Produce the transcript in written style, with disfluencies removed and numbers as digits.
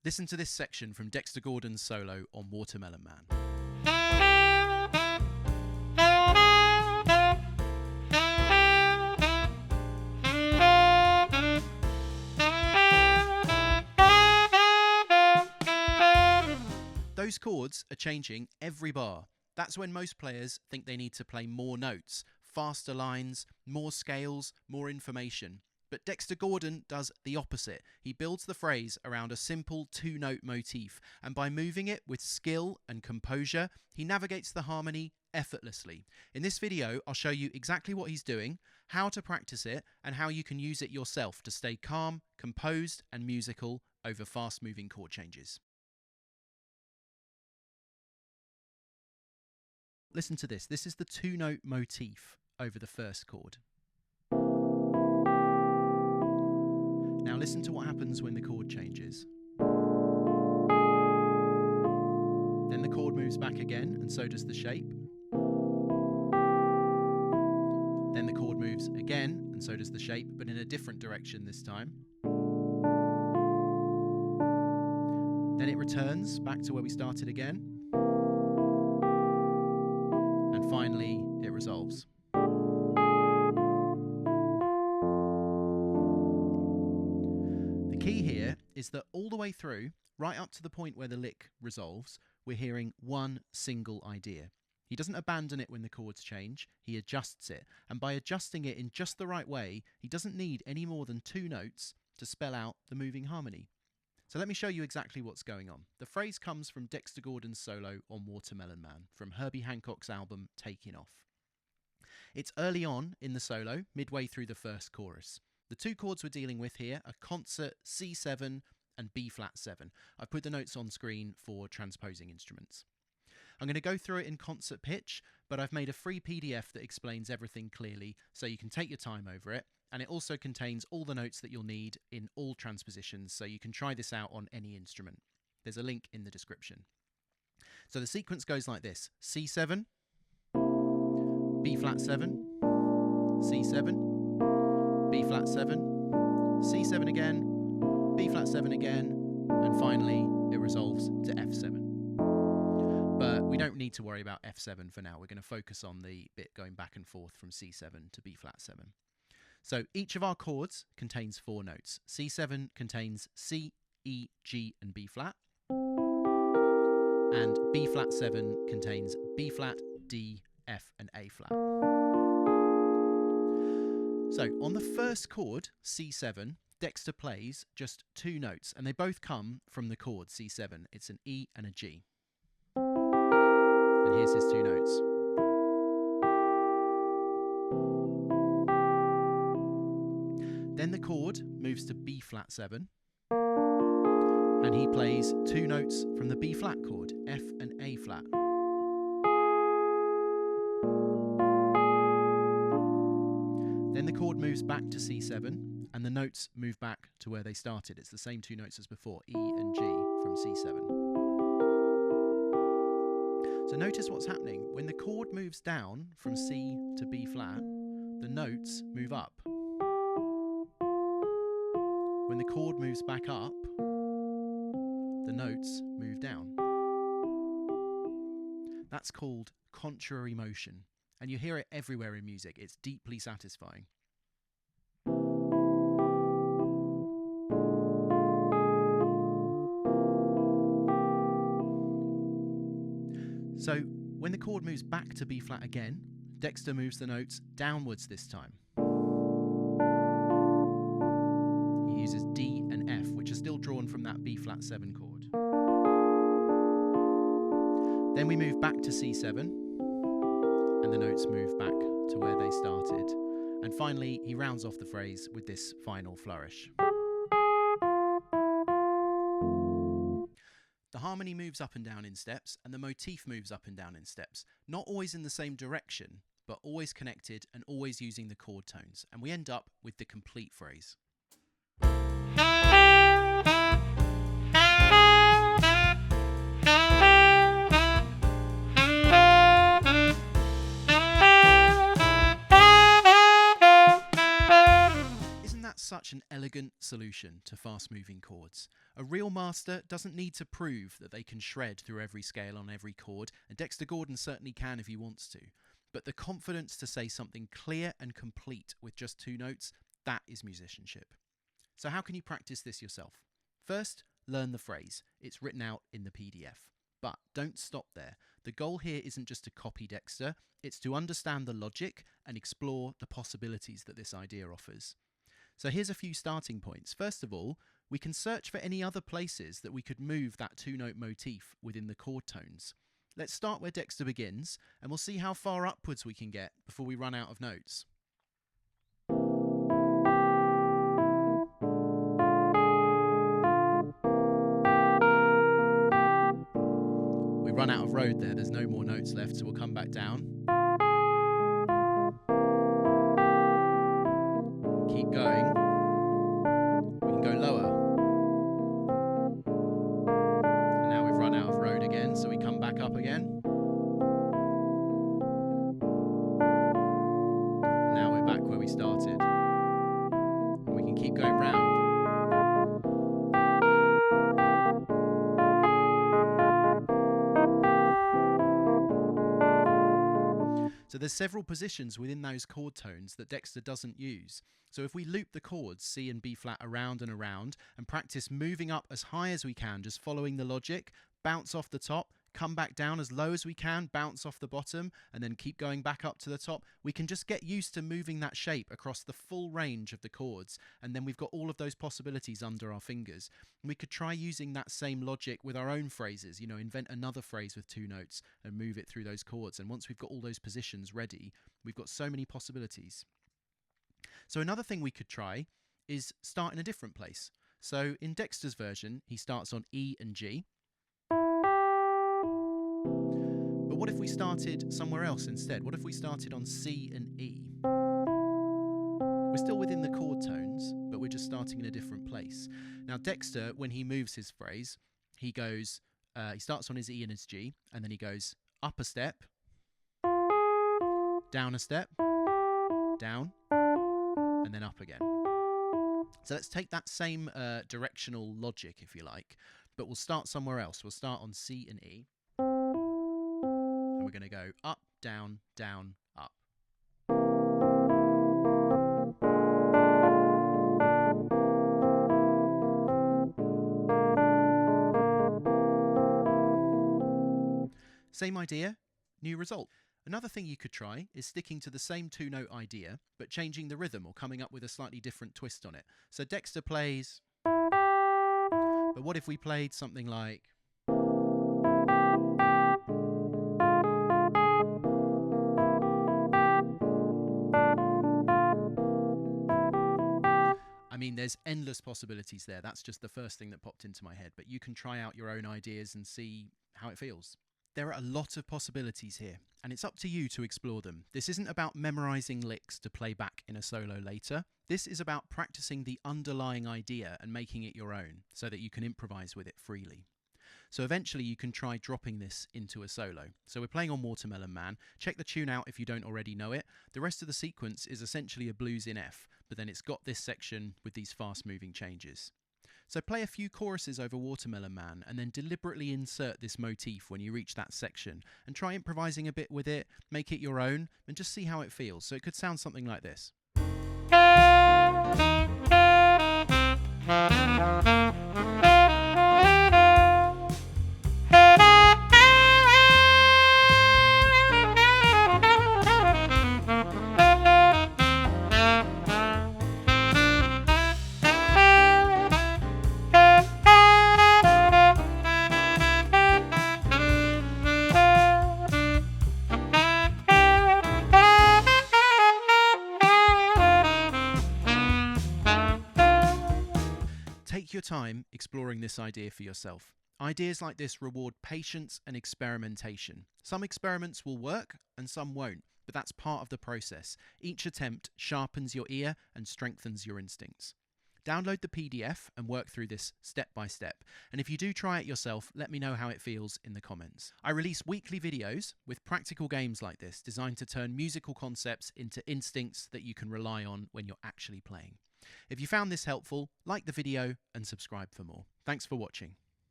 Listen to this section from Dexter Gordon's solo on Watermelon Man. Those chords are changing every bar. That's when most players think they need to play more notes, faster lines, more scales, more information. But Dexter Gordon does the opposite. He builds the phrase around a simple two-note motif, and by moving it with skill and composure, he navigates the harmony effortlessly. In this video, I'll show you exactly what he's doing, how to practice it, and how you can use it yourself to stay calm, composed, and musical over fast-moving chord changes. Listen to this. This is the two-note motif over the first chord. Now listen to what happens when the chord changes. Then the chord moves back again, and so does the shape. Then the chord moves again, and so does the shape, but in a different direction this time. Then it returns back to where we started again. And finally, it resolves. The key here is that all the way through, right up to the point where the lick resolves, we're hearing one single idea. He doesn't abandon it when the chords change, he adjusts it. And by adjusting it in just the right way, he doesn't need any more than two notes to spell out the moving harmony. So let me show you exactly what's going on. The phrase comes from Dexter Gordon's solo on Watermelon Man from Herbie Hancock's album Takin Off. It's early on in the solo, midway through the first chorus. The two chords we're dealing with here are concert C7 and B-flat-7. I've put the notes on screen for transposing instruments. I'm going to go through it in concert pitch, but I've made a free PDF that explains everything clearly, so you can take your time over it. And it also contains all the notes that you'll need in all transpositions, so you can try this out on any instrument. There's a link in the description. So the sequence goes like this: C7, B-flat-7, C7, B-flat-7, C7 again, B-flat-7 again, and finally it resolves to F7. But we don't need to worry about F7 for now. We're going to focus on the bit going back and forth from C7 to B-flat-7. So each of our chords contains four notes. C7 contains C, E, G and B-flat. And B-flat-7 contains B-flat, D, F and A-flat. So on the first chord, C7, Dexter plays just two notes, and they both come from the chord C7. It's an E and a G. And here's his two notes. Then the chord moves to B-flat-7, and he plays two notes from the B-flat chord, F and A-flat. Then the chord moves back to C7, and the notes move back to where they started. It's the same two notes as before, E and G from C7. So notice what's happening. When the chord moves down from C to B-flat, the notes move up. When the chord moves back up, the notes move down. That's called contrary motion, and you hear it everywhere in music. It's deeply satisfying. So when the chord moves back to B-flat again, Dexter moves the notes downwards this time. He uses D and F, which are still drawn from that B-flat-7 chord. Then we move back to C7, and the notes move back to where they started. And finally, he rounds off the phrase with this final flourish. The harmony moves up and down in steps, and the motif moves up and down in steps. Not always in the same direction, but always connected and always using the chord tones. And we end up with the complete phrase. Isn't that such an elegant elegant solution to fast-moving chords. A real master doesn't need to prove that they can shred through every scale on every chord, and Dexter Gordon certainly can if he wants to. But the confidence to say something clear and complete with just 2 notes, that is musicianship. So how can you practice this yourself? First, learn the phrase. It's written out in the PDF. But don't stop there. The goal here isn't just to copy Dexter, it's to understand the logic and explore the possibilities that this idea offers. So here's a few starting points. First of all, we can search for any other places that we could move that 2-note motif within the chord tones. Let's start where Dexter begins, and we'll see how far upwards we can get before we run out of notes. We run out of road there, there's no more notes left, so we'll come back down. Keep going. We can go lower. And now we've run out of road again, so we come back up again. And now we're back where we started. And we can keep going round. So there's several positions within those chord tones that Dexter doesn't use. So if we loop the chords C and B flat around and practice moving up as high as we can, just following the logic, bounce off the top, come back down as low as we can, bounce off the bottom, and then keep going back up to the top, we can just get used to moving that shape across the full range of the chords, and then we've got all of those possibilities under our fingers. And we could try using that same logic with our own phrases, invent another phrase with 2 notes and move it through those chords. And once we've got all those positions ready, we've got so many possibilities. So another thing we could try is start in a different place. So in Dexter's version, he starts on E and G. But what if we started somewhere else instead? What if we started on C and E? We're still within the chord tones, but we're just starting in a different place. Now Dexter, when he moves his phrase, he goes, he starts on his E and his G, and then he goes up a step, down a step, down, and then up again. So let's take that same directional logic, if you like, but we'll start somewhere else. We'll start on C and E. And we're going to go up, down, down, up. Same idea, new result. Another thing you could try is sticking to the same 2-note idea, but changing the rhythm or coming up with a slightly different twist on it. So Dexter plays, but what if we played something like... I mean, there's endless possibilities there. That's just the first thing that popped into my head, but you can try out your own ideas and see how it feels. There are a lot of possibilities here, and it's up to you to explore them. This isn't about memorising licks to play back in a solo later. This is about practicing the underlying idea and making it your own, so that you can improvise with it freely. So eventually you can try dropping this into a solo. So we're playing on Watermelon Man. Check the tune out if you don't already know it. The rest of the sequence is essentially a blues in F, but then it's got this section with these fast-moving changes. So play a few choruses over Watermelon Man and then deliberately insert this motif when you reach that section and try improvising a bit with it, make it your own, and just see how it feels. So it could sound something like this. Take your time exploring this idea for yourself. Ideas like this reward patience and experimentation. Some experiments will work and some won't, but that's part of the process. Each attempt sharpens your ear and strengthens your instincts. Download the PDF and work through this step by step. And if you do try it yourself, let me know how it feels in the comments. I release weekly videos with practical games like this, designed to turn musical concepts into instincts that you can rely on when you're actually playing. If you found this helpful, like the video and subscribe for more. Thanks for watching.